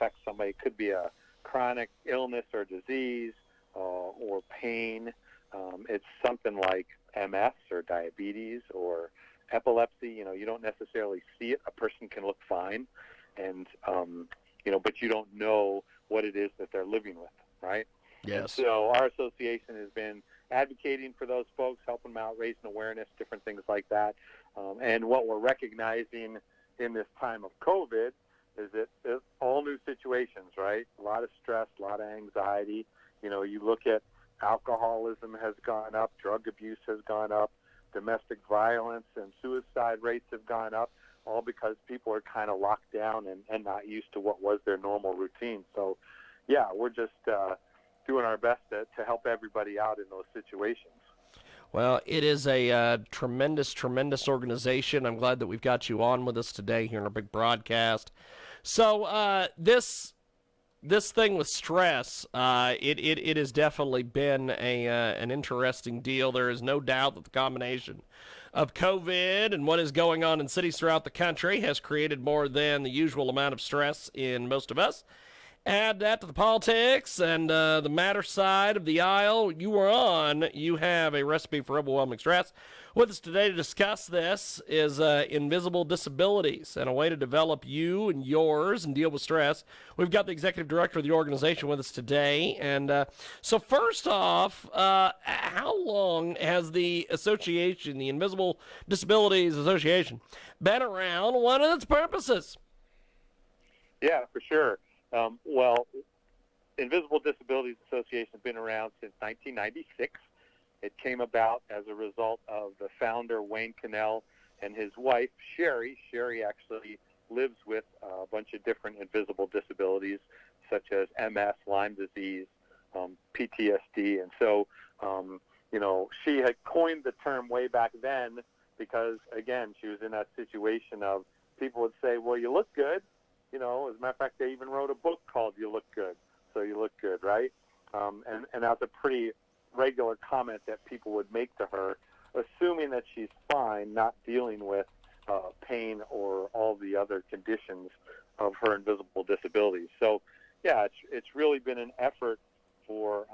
affects somebody. It could be a chronic illness or disease or pain. It's something like MS or diabetes or epilepsy. You don't necessarily see it. A person can look fine, and but you don't know what it is that they're living with, right? Yes. And so our association has been advocating for those folks, helping them out, raising awareness, different things like that. And what we're recognizing in this time of COVID is that it's all new situations, right? A lot of stress, a lot of anxiety. You look at alcoholism has gone up, drug abuse has gone up, domestic violence and suicide rates have gone up, all because people are kind of locked down and not used to what was their normal routine. So, yeah, we're just doing our best to help everybody out in those situations. Well, it is a tremendous, tremendous organization. I'm glad that we've got you on with us today here in our big broadcast. So this thing with stress, it has definitely been an interesting deal. There is no doubt that the combination of COVID and what is going on in cities throughout the country has created more than the usual amount of stress in most of us. Add that to the politics and the matter side of the aisle you are on, you have a recipe for overwhelming stress. With us today to discuss this is Invisible Disabilities and a way to develop you and yours and deal with stress. We've got the executive director of the organization with us today. And so first off, how long has the association, the Invisible Disabilities Association, been around? What are its purposes? Yeah, for sure. Well, Invisible Disabilities Association has been around since 1996. It came about as a result of the founder, Wayne Cannell, and his wife, Sherry. Sherry actually lives with a bunch of different invisible disabilities, such as MS, Lyme disease, PTSD. And so, she had coined the term way back then because, again, she was in that situation of people would say, well, you look good. As a matter of fact, they even wrote a book called You Look Good, so you look good, right? And that's a pretty regular comment that people would make to her, assuming that she's fine, not dealing with pain or all the other conditions of her invisible disabilities. So, yeah, it's really been an effort for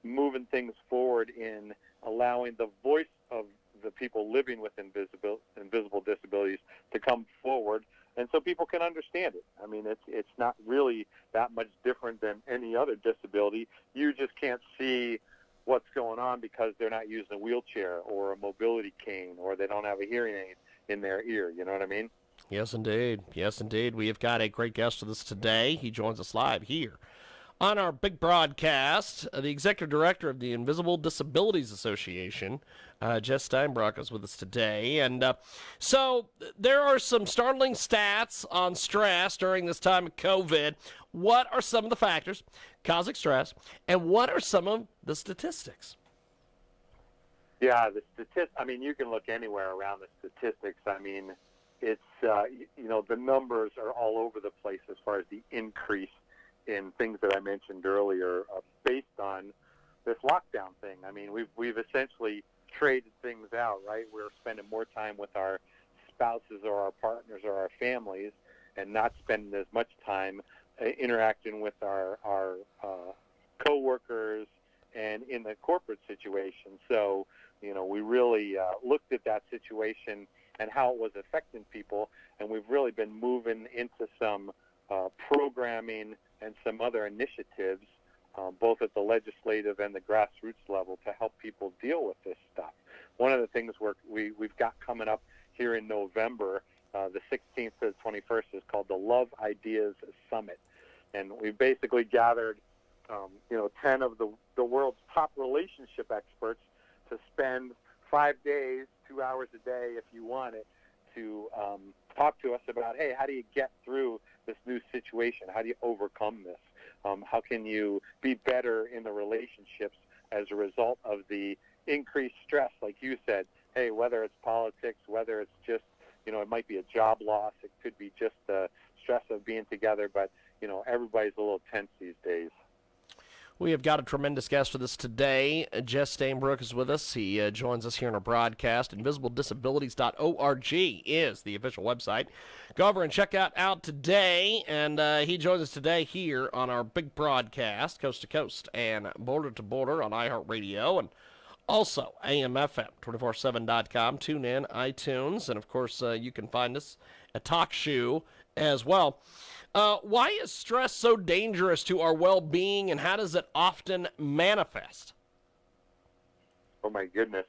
moving things forward in allowing the voice of the people living with invisible disabilities to come forward, and so people can understand it. I mean, it's not really that much different than any other disability. You just can't see what's going on because they're not using a wheelchair or a mobility cane, or they don't have a hearing aid in their ear. You know what I mean? Yes, indeed. Yes, indeed. We have got a great guest with us today. He joins us live here on our big broadcast. The executive director of the Invisible Disabilities Association, Jess Steinbrock, is with us today. And so there are some startling stats on stress during this time of COVID. What are some of the factors causing stress, and what are some of the statistics? Yeah, the statistics, I mean, you can look anywhere around the statistics. I mean, it's, the numbers are all over the place as far as the increase in things that I mentioned earlier based on this lockdown thing. I mean, we've essentially traded things out, right? We're spending more time with our spouses or our partners or our families and not spending as much time interacting with our coworkers and in the corporate situation. So, we really looked at that situation and how it was affecting people, and we've really been moving into some programming and some other initiatives, both at the legislative and the grassroots level, to help people deal with this stuff. One of the things we've got coming up here in November, the 16th to the 21st, is called the Love Ideas Summit. And we've basically gathered, 10 of the world's top relationship experts to spend 5 days, 2 hours a day, if you want it, to talk to us about, hey, how do you get through this new situation? How do you overcome this? How can you be better in the relationships as a result of the increased stress, like you said? Hey, whether it's politics, whether it's just, it might be a job loss, it could be just the stress of being together, but, everybody's a little tense these days. We have got a tremendous guest with us today. Jess Stainbrook is with us. He joins us here in our broadcast. InvisibleDisabilities.org is the official website. Go over and check out today. And he joins us today here on our big broadcast, coast to coast and border to border on iHeartRadio and also AM/FM, 247.com, tune in, iTunes, and of course you can find us at TalkShoe as well. Why is stress so dangerous to our well-being, and how does it often manifest? Oh my goodness!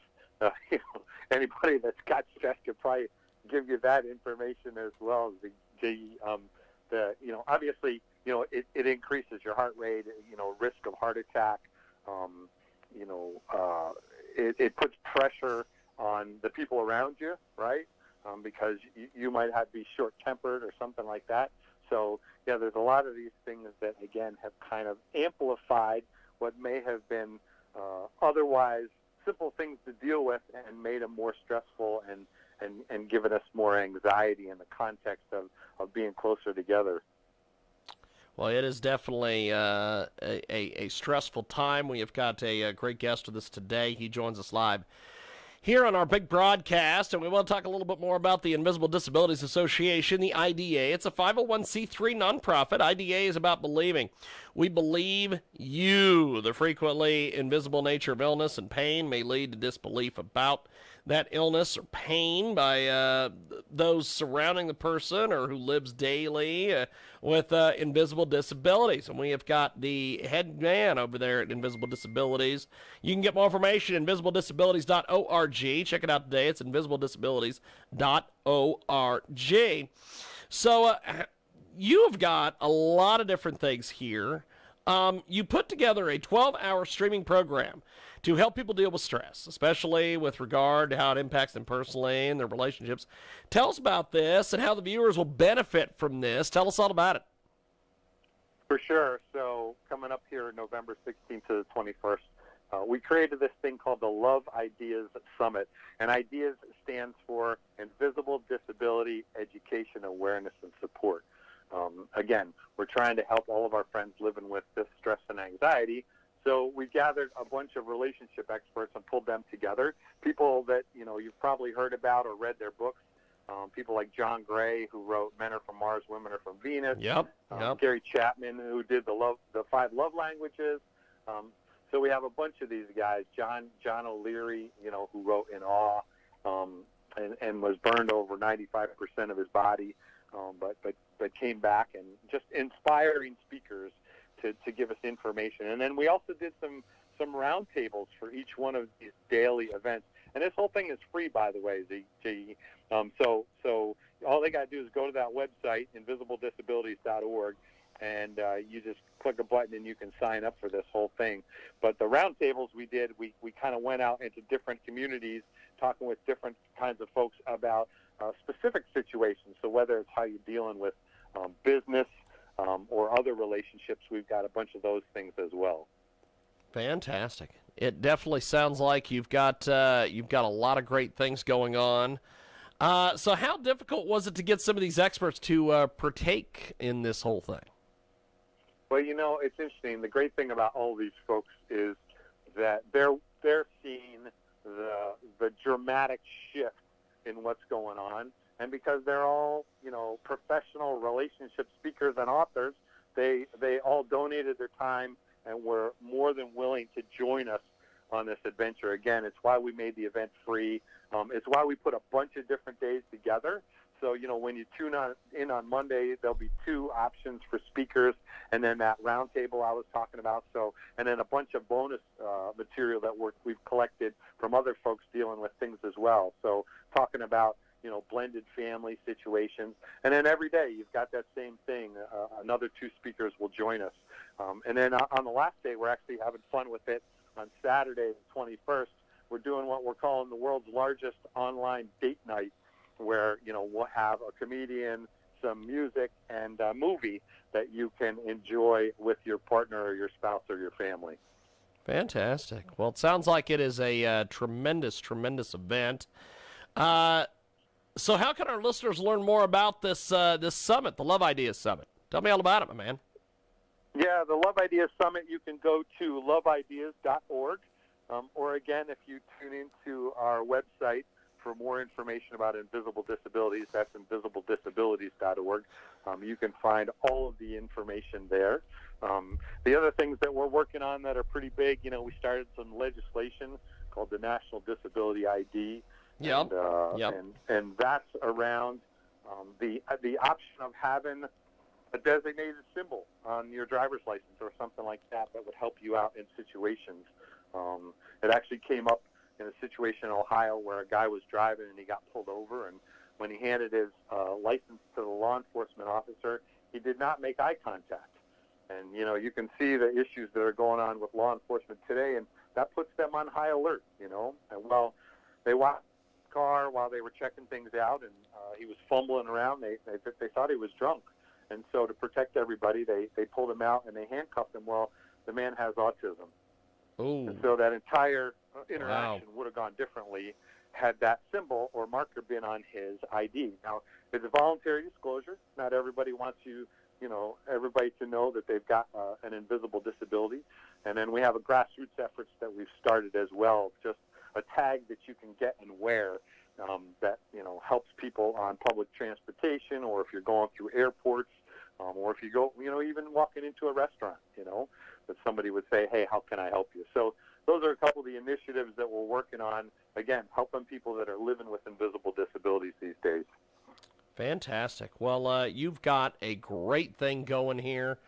Anybody that's got stress could probably give you that information as well. Obviously, it increases your heart rate. Risk of heart attack. It puts pressure on the people around you, right? Because you might be short-tempered or something like that. So, yeah, there's a lot of these things that, again, have kind of amplified what may have been otherwise simple things to deal with and made them more stressful and given us more anxiety in the context of being closer together. Well, it is definitely a stressful time. We have got a great guest with us today. He joins us live here on our big broadcast, and we want to talk a little bit more about the Invisible Disabilities Association, the IDA. It's a 501c3 nonprofit. IDA is about believing. We believe you. The frequently invisible nature of illness and pain may lead to disbelief about that illness or pain by those surrounding the person or who lives daily with invisible disabilities. And we have got the head man over there at Invisible Disabilities. You can get more information at InvisibleDisabilities.org. Check it out today. It's InvisibleDisabilities.org. So you've got a lot of different things here. You put together a 12-hour streaming program to help people deal with stress, especially with regard to how it impacts them personally and their relationships. Tell us about this and how the viewers will benefit from this. Tell us all about it. For sure. So coming up here November 16th to the 21st, we created this thing called the Love Ideas Summit. And IDEAS stands for Invisible Disability Education, Awareness, and Support. Again, we're trying to help all of our friends living with this stress and anxiety. So we gathered a bunch of relationship experts and pulled them together. People that, you've probably heard about or read their books. People like John Gray, who wrote Men Are From Mars, Women Are From Venus. Yep. Gary Chapman, who did the 5 love languages. So we have a bunch of these guys. John O'Leary, who wrote In Awe, and was burned over 95% of his body, but came back, and just inspiring speakers to give us information. And then we also did some roundtables for each one of these daily events. And this whole thing is free, by the way, Jiggy. So all they got to do is go to that website, InvisibleDisabilities.org, and you just click a button and you can sign up for this whole thing. But the roundtables we did, we kind of went out into different communities, talking with different kinds of folks about specific situations. So whether it's how you're dealing with business, or other relationships, we've got a bunch of those things as well. Fantastic. It definitely sounds like you've got a lot of great things going on. So how difficult was it to get some of these experts to partake in this whole thing? Well, it's interesting. The great thing about all these folks is that they're seeing the dramatic shift in what's going on. And because they're all, professional relationship speakers and authors, they all donated their time and were more than willing to join us on this adventure. Again, it's why we made the event free. It's why we put a bunch of different days together. So, when you tune in on Monday, there'll be 2 options for speakers, and then that roundtable I was talking about. So, and then a bunch of bonus material that we've collected from other folks dealing with things as well. So, talking about blended family situations. And then every day you've got that same thing. Another 2 speakers will join us. And then on the last day, we're actually having fun with it. On Saturday, the 21st, we're doing what we're calling the world's largest online date night, where, we'll have a comedian, some music, and a movie that you can enjoy with your partner or your spouse or your family. Fantastic. Well, it sounds like it is a tremendous, tremendous event. So how can our listeners learn more about this summit, the Love Ideas Summit? Tell me all about it, my man. Yeah, the Love Ideas Summit, you can go to loveideas.org. Or again, if you tune into our website for more information about invisible disabilities, that's invisible.disabilities.org. You can find all of the information there. The other things that we're working on that are pretty big, we started some legislation called the National Disability ID. Yep. And that's around the option of having a designated symbol on your driver's license or something like that would help you out in situations. It actually came up in a situation in Ohio where a guy was driving and he got pulled over, and when he handed his license to the law enforcement officer, he did not make eye contact. And, you can see the issues that are going on with law enforcement today, and that puts them on high alert, And, well, they watched the car while they were checking things out, and he was fumbling around. They thought he was drunk. And so to protect everybody, they pulled him out and they handcuffed him. Well, the man has autism. Ooh. And so that entire interaction would have gone differently had that symbol or marker been on his ID. Now, it's a voluntary disclosure. Not everybody wants everybody to know that they've got an invisible disability. And then we have a grassroots efforts that we've started as well, just a tag that you can get and wear that, helps people on public transportation, or if you're going through airports, or if you go, even walking into a restaurant, that somebody would say, hey, how can I help you? So those are a couple of the initiatives that we're working on, again, helping people that are living with invisible disabilities these days. Fantastic. Well, you've got a great thing going here.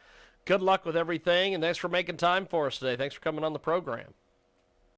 Good luck with everything, and thanks for making time for us today. Thanks for coming on the program.